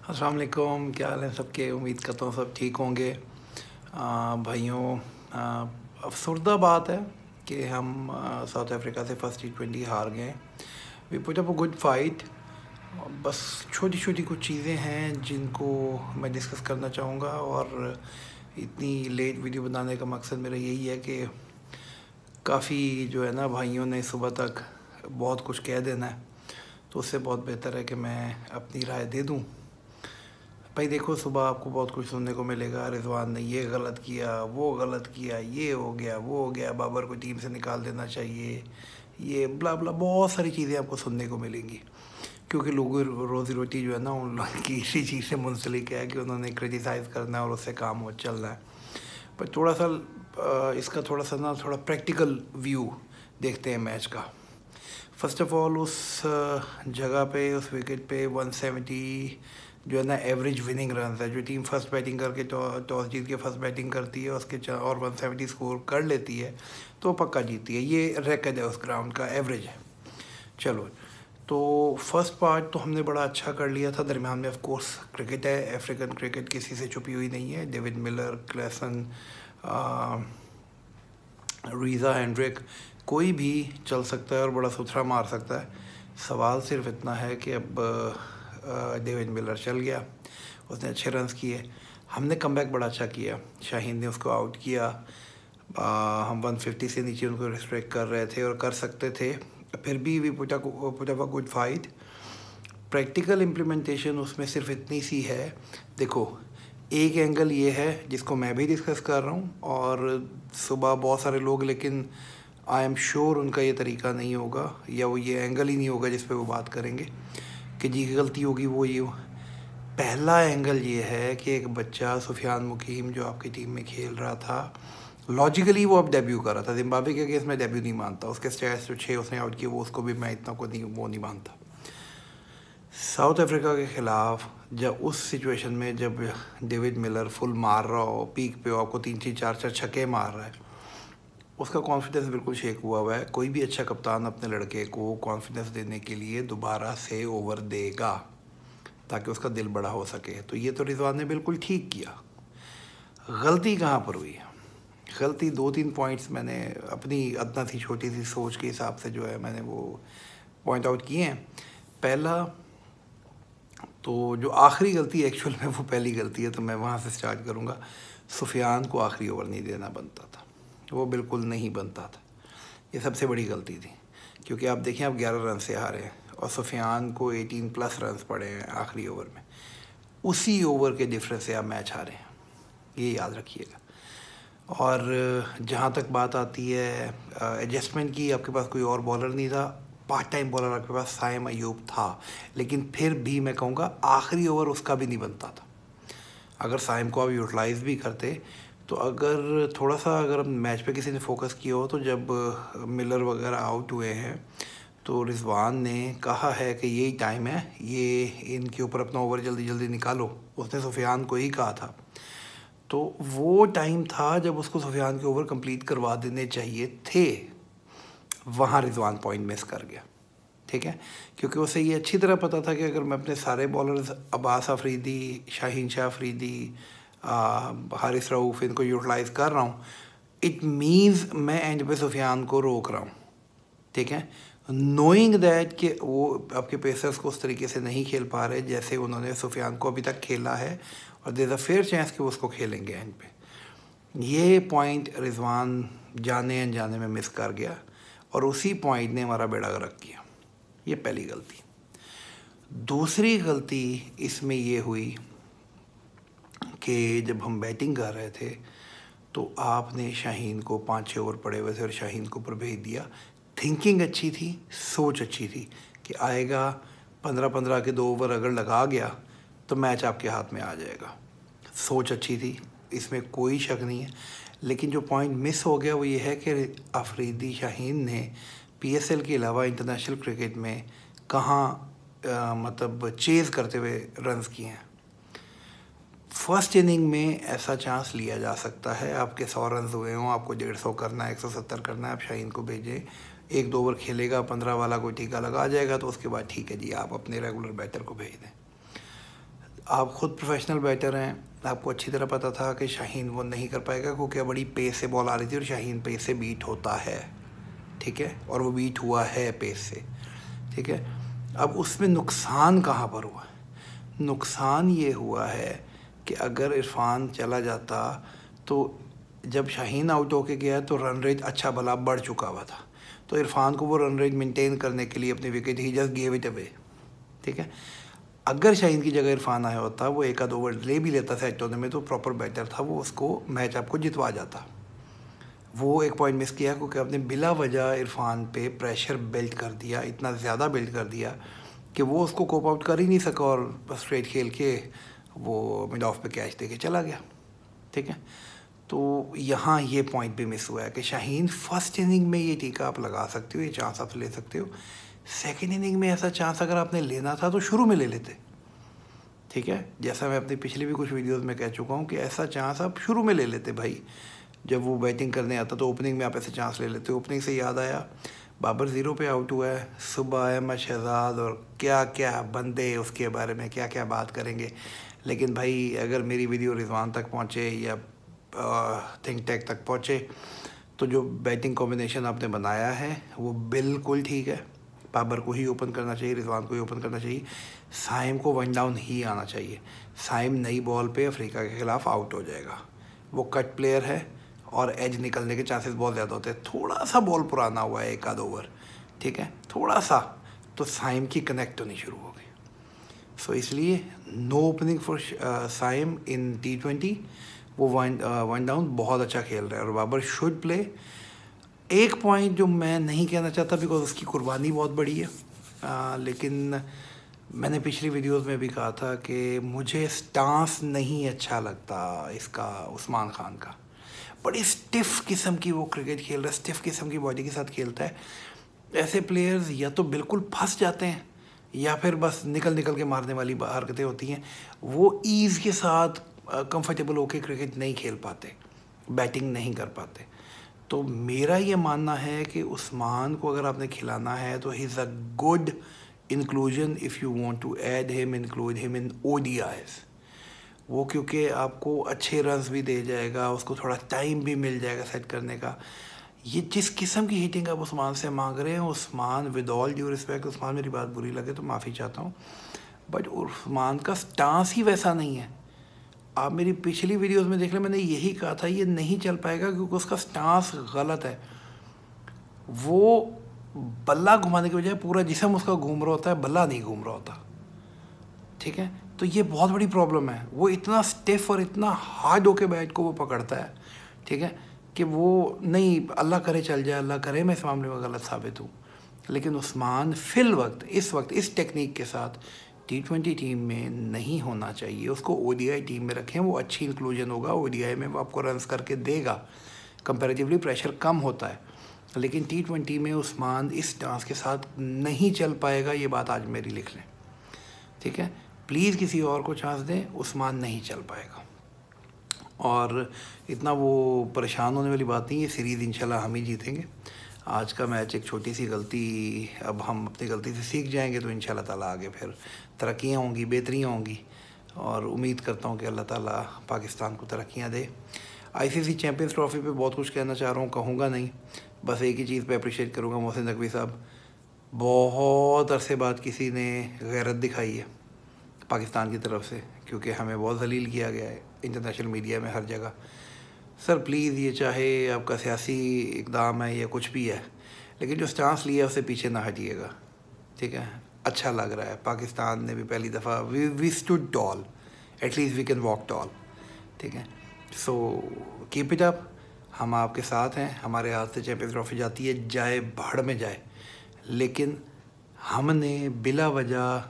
अस्सलाम वालेकुम, क्या हाल है सबके। उम्मीद करता हूँ सब ठीक होंगे। भाइयों, अफसरदा बात है कि हम साउथ अफ्रीका से फर्स्ट T20 हार गए। We put up a good fight. बस छोटी छोटी कुछ चीज़ें हैं जिनको मैं डिस्कस करना चाहूँगा, और इतनी लेट वीडियो बनाने का मकसद मेरा यही है कि काफ़ी जो है ना भाइयों ने सुबह तक बहुत कुछ कह देना है, तो उससे बहुत बेहतर है कि मैं अपनी राय दे दूँ। भाई देखो, सुबह आपको बहुत कुछ सुनने को मिलेगा। रिजवान ने ये गलत किया, वो गलत किया, ये हो गया, वो हो गया, बाबर को टीम से निकाल देना चाहिए, ये ब्ला ब्ला, बहुत सारी चीज़ें आपको सुनने को मिलेंगी। क्योंकि लोगों की रोज़ी रोटी जो है ना उन लोगों की इसी चीज़ से मुंसलिक है कि उन्होंने क्रिटिसाइज़ करना है और उससे काम हो चलना है। पर थोड़ा सा इसका थोड़ा प्रैक्टिकल व्यू देखते हैं मैच का। फर्स्ट ऑफ ऑल, उस जगह पे, उस विकेट पे 170 जो है ना एवरेज विनिंग रन है। जो टीम फर्स्ट बैटिंग करके टॉस जीत के फर्स्ट बैटिंग करती है उसके और 170 स्कोर कर लेती है तो पक्का जीतती है। ये रिकॉर्ड है उस ग्राउंड का, एवरेज है। चलो, तो फर्स्ट पार्ट तो हमने बड़ा अच्छा कर लिया था। दरमियान में ऑफ कोर्स क्रिकेट है, अफ्रीकन क्रिकेट किसी से छुपी हुई नहीं है। David Miller, Klaassen, Reeza Hendrik, कोई भी चल सकता है और बड़ा सुथरा मार सकता है। सवाल सिर्फ इतना है कि अब डेविड मिलर चल गया, उसने अच्छे रन्स किए, हमने कमबैक बड़ा अच्छा किया, शाहीन ने उसको आउट किया। हम 150 से नीचे उनको रिस्ट्रिक्ट कर रहे थे और कर सकते थे, फिर भी we put up a good fight. Practical implementation उसमें सिर्फ इतनी सी है। देखो, एक एंगल ये है जिसको मैं भी डिस्कस कर रहा हूँ और सुबह बहुत सारे लोग, लेकिन आई एम श्योर उनका ये तरीका नहीं होगा या वो ये एंगल ही नहीं होगा जिस पे वो बात करेंगे कि जी की गलती होगी वो ये हो। पहला एंगल ये है कि एक बच्चा सुफियान मुकीम जो आपकी टीम में खेल रहा था, लॉजिकली वो अब डेब्यू कर रहा था। जिम्बाब्वे के केस में डेब्यू नहीं मानता, उसके स्टैट्स जो 6 उसने आउट किए वो उसको भी मैं इतना को नहीं, वो नहीं मानता। साउथ अफ्रीका के ख़िलाफ़ जब उस सिचुएशन में जब डेविड मिलर फुल मार रहा हो, पीक पे हो, आपको 3-4 छक्के मार रहा है, उसका कॉन्फिडेंस बिल्कुल शेक हुआ है। कोई भी अच्छा कप्तान अपने लड़के को कॉन्फिडेंस देने के लिए दोबारा से ओवर देगा ताकि उसका दिल बड़ा हो सके। तो ये तो रिजवान ने बिल्कुल ठीक किया। गलती कहाँ पर हुई? गलती 2-3 पॉइंट्स मैंने अपनी अदना सी छोटी सी सोच के हिसाब से जो है मैंने वो पॉइंट आउट किए हैं। पहला तो जो आखिरी गलती एक्चुअल में वो पहली गलती है, तो मैं वहाँ से स्टार्ट करूँगा। सुफियान को आखिरी ओवर नहीं देना बनता था, वो बिल्कुल नहीं बनता था। ये सबसे बड़ी गलती थी, क्योंकि आप देखें आप 11 रन से हारे हैं और सुफियान को 18+ रन पड़े हैं आखिरी ओवर में। उसी ओवर के डिफरेंस से आप मैच हारे हैं, ये याद रखिएगा। और जहाँ तक बात आती है एडजस्टमेंट की, आपके पास कोई और बॉलर नहीं था। पार्ट टाइम बॉलर आपके पास साइम अयूब था, लेकिन फिर भी मैं कहूँगा आखिरी ओवर उसका भी नहीं बनता था। अगर साइम को आप यूटिलाइज़ भी करते तो अगर थोड़ा सा अगर मैच पे किसी ने फोकस किया हो, तो जब मिलर वगैरह आउट हुए हैं तो रिजवान ने कहा है कि यही टाइम है, ये इनके ऊपर अपना ओवर जल्दी जल्दी निकालो, उसने सुफियान को ही कहा था। तो वो टाइम था जब उसको सुफियान के ओवर कंप्लीट करवा देने चाहिए थे। वहाँ रिजवान पॉइंट मिस कर गया, ठीक है, क्योंकि उसे ये अच्छी तरह पता था कि अगर मैं अपने सारे बॉलर्स अब्बास अफरीदी, शाहीन शाह अफरीदी, हारिस रऊफ़, इनको यूटिलाइज़ कर रहा हूँ, इट मीन्स मैं एंड पे सुफियान को रोक रहा हूँ, ठीक है, नोइंग दैट कि वो आपके पेसर्स को उस तरीके से नहीं खेल पा रहे जैसे उन्होंने सुफियान को अभी तक खेला है, और देयर अ फेयर चांस कि वो उसको खेलेंगे एंड पे। ये पॉइंट रिजवान जाने अनजाने में मिस कर गया और उसी पॉइंट ने हमारा बेड़ा गर्क किया। ये पहली गलती। दूसरी गलती इसमें ये हुई कि जब हम बैटिंग कर रहे थे तो आपने शाहीन को 5-6 ओवर पड़े हुए थे और शाहीन को ऊपर भेज दिया। थिंकिंग अच्छी थी, सोच अच्छी थी कि आएगा 15-15 के 2 ओवर अगर लगा गया तो मैच आपके हाथ में आ जाएगा। सोच अच्छी थी, इसमें कोई शक नहीं है, लेकिन जो पॉइंट मिस हो गया वो ये है कि अफरीदी शाहीन ने PSL के अलावा इंटरनेशनल क्रिकेट में कहाँ मतलब चेज़ करते हुए रन्स किए हैं। फर्स्ट इनिंग में ऐसा चांस लिया जा सकता है, आपके 100 रन हुए हों, आपको 150 करना है, 170 करना है, आप शाहीन को भेजें, 1-2 ओवर खेलेगा, 15 वाला कोई टीका लगा जाएगा, तो उसके बाद ठीक है जी, आप अपने रेगुलर बैटर को भेज दें। आप ख़ुद प्रोफेशनल बैटर हैं, आपको अच्छी तरह पता था कि शाहीन वो नहीं कर पाएगा क्योंकि बड़ी पेस से बॉल आ रही थी और शाहीन पेस से बीट होता है, ठीक है, और वो बीट हुआ है पेस से, ठीक है। अब उसमें नुकसान कहाँ पर हुआ? नुकसान ये हुआ है कि अगर इरफान चला जाता तो जब शाहीन आउट होके गया तो रन रेट अच्छा भला बढ़ चुका हुआ था, तो इरफान को वो रन रेट मेंटेन करने के लिए अपनी wicket he just gave it away, ठीक है। अगर शाहीन की जगह इरफान आया होता, वो एक आध ओवर ले भी लेता सेट होने में, तो प्रॉपर बैटर था, वो उसको मैच आपको जितवा जाता। वो एक पॉइंट मिस किया क्योंकि आपने बिला वजह इरफान पे प्रेशर बिल्ड कर दिया, इतना ज़्यादा बिल्ड कर दिया कि वो उसको कोप आउट कर ही नहीं सका और बस स्ट्रेट खेल के वो मिड ऑफ पे कैच दे के चला गया, ठीक है। तो यहाँ ये पॉइंट भी मिस हुआ है कि शाहीन फर्स्ट इनिंग में ये टीका आप लगा सकते हो, ये चांस आप ले सकते हो। सेकेंड इनिंग में ऐसा चांस अगर आपने लेना था तो शुरू में ले लेते, ठीक है। जैसा मैं अपनी पिछली भी कुछ वीडियोस में कह चुका हूँ कि ऐसा चांस आप शुरू में ले लेते भाई, जब वो बैटिंग करने आता तो ओपनिंग में आप ऐसे चांस ले लेते। ओपनिंग से याद आया, बाबर 0 पे आउट हुआ है, सुबह अहमद शहजाद और क्या क्या बंदे उसके बारे में क्या क्या बात करेंगे, लेकिन भाई अगर मेरी वीडियो रिजवान तक पहुँचे या थिंक टैक तक पहुँचे तो जो बैटिंग कॉम्बिनेशन आपने बनाया है वो बिल्कुल ठीक है। बाबर को ही ओपन करना चाहिए, रिजवान को ही ओपन करना चाहिए, साइम को 1 डाउन ही आना चाहिए। साइम नई बॉल पे अफ्रीका के ख़िलाफ़ आउट हो जाएगा, वो कट प्लेयर है और एज निकलने के चांसेस बहुत ज़्यादा होते हैं। थोड़ा सा बॉल पुराना हुआ है, एक आध ओवर, ठीक है, थोड़ा सा, तो साइम की कनेक्ट होनी शुरू हो गई। सो इसलिए no opening for Saim in T20। वो वन डाउन बहुत अच्छा खेल रहा है और बाबर शुड प्ले। एक पॉइंट जो मैं नहीं कहना चाहता बिकॉज उसकी कुर्बानी बहुत बड़ी है, लेकिन मैंने पिछली वीडियोस में भी कहा था कि मुझे स्टांस नहीं अच्छा लगता इसका, उस्मान खान का। बड़ी स्टिफ किस्म की वो क्रिकेट खेल रहा है, स्टिफ किस्म की बॉडी के साथ खेलता है। ऐसे प्लेयर्स या तो बिल्कुल फंस जाते हैं या फिर बस निकल निकल के मारने वाली हरकतें होती हैं। वो ईज़ के साथ कंफर्टेबल होके क्रिकेट नहीं खेल पाते, बैटिंग नहीं कर पाते। तो मेरा ये मानना है कि उस्मान को अगर आपने खिलाना है तो he is a good inclusion if you want to add him, include him in ODIs। वो क्योंकि आपको अच्छे रन्स भी दे जाएगा, उसको थोड़ा टाइम भी मिल जाएगा सेट करने का। ये जिस किस्म की हिटिंग आप उस्मान से मांग रहे हैं, Usman with all due respect, Usman मेरी बात बुरी लगे तो माफ़ी चाहता हूँ, बट उस्मान का स्टांस ही वैसा नहीं है। आप मेरी पिछली वीडियोस में देख लें, मैंने यही कहा था ये नहीं चल पाएगा क्योंकि उसका स्टांस गलत है। वो बल्ला घुमाने की बजाय पूरा जिस्म उसका घूम रहा होता है, बल्ला नहीं घूम रहा होता, ठीक है। तो ये बहुत बड़ी प्रॉब्लम है। वो इतना स्टिफ और इतना हार्ड होके बैट को वो पकड़ता है, ठीक है, कि वो नहीं, अल्लाह करे चल जाए, अल्लाह करे मैं इस मामले में गलत साबित हूँ, लेकिन उस्मान फिल वक्त इस टेक्निक के साथ T20 टीम में नहीं होना चाहिए। उसको ODI टीम में रखें, वो अच्छी इंक्लूजन होगा। ODI में वो आपको रन्स करके देगा, कंपैरेटिवली प्रेशर कम होता है, लेकिन T20 में उस्मान इस डांस के साथ नहीं चल पाएगा। ये बात आज मेरी लिख लें, ठीक है। प्लीज़ किसी और को चांस दें, उस्मान नहीं चल पाएगा। और इतना वो परेशान होने वाली बात नहीं है, सीरीज़ इंशाल्लाह हम ही जीतेंगे। आज का मैच एक छोटी सी गलती, अब हम अपनी गलती से सीख जाएंगे तो इंशाल्लाह ताला आगे फिर तरक्कियाँ होंगी, बेहतरियाँ होंगी, और उम्मीद करता हूँ कि अल्लाह ताला पाकिस्तान को तरक्कियाँ दे। ICC चैम्पियंस ट्रॉफ़ी पे बहुत कुछ कहना चाह रहा हूँ, कहूँगा नहीं, बस एक ही चीज़ पे अप्रिशिएट करूँगा मोहसिन नकवी साहब, बहुत अरसे बाद किसी ने गैरत दिखाई है पाकिस्तान की तरफ से, क्योंकि हमें बहुत जलील किया गया है इंटरनेशनल मीडिया में हर जगह। सर प्लीज़, ये चाहे आपका सियासी इक़दाम है या कुछ भी है, लेकिन जो स्टांस लिया उससे पीछे ना हटिएगा, ठीक है। अच्छा लग रहा है, पाकिस्तान ने भी पहली दफ़ा we stood tall, at least we can walk tall, ठीक है। सो कीप इट अप, हम आपके साथ हैं। हमारे हाथ से चैम्पियंस ट्रॉफी जाती है, जाए भाड़ में जाए, लेकिन हमने बिला वजह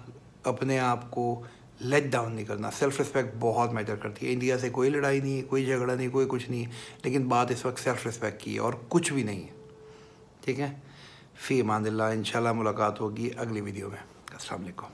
अपने आप को लेट डाउन नहीं करना। सेल्फ़ रिस्पेक्ट बहुत मैटर करती है। इंडिया से कोई लड़ाई नहीं है, कोई झगड़ा नहीं, कोई कुछ नहीं है, लेकिन बात इस वक्त सेल्फ़ रिस्पेक्ट की है और कुछ भी नहीं है, ठीक है। फ़ी अमानिल्लाह, इंशाल्लाह मुलाकात होगी अगली वीडियो में। अस्सलाम वालेकुम।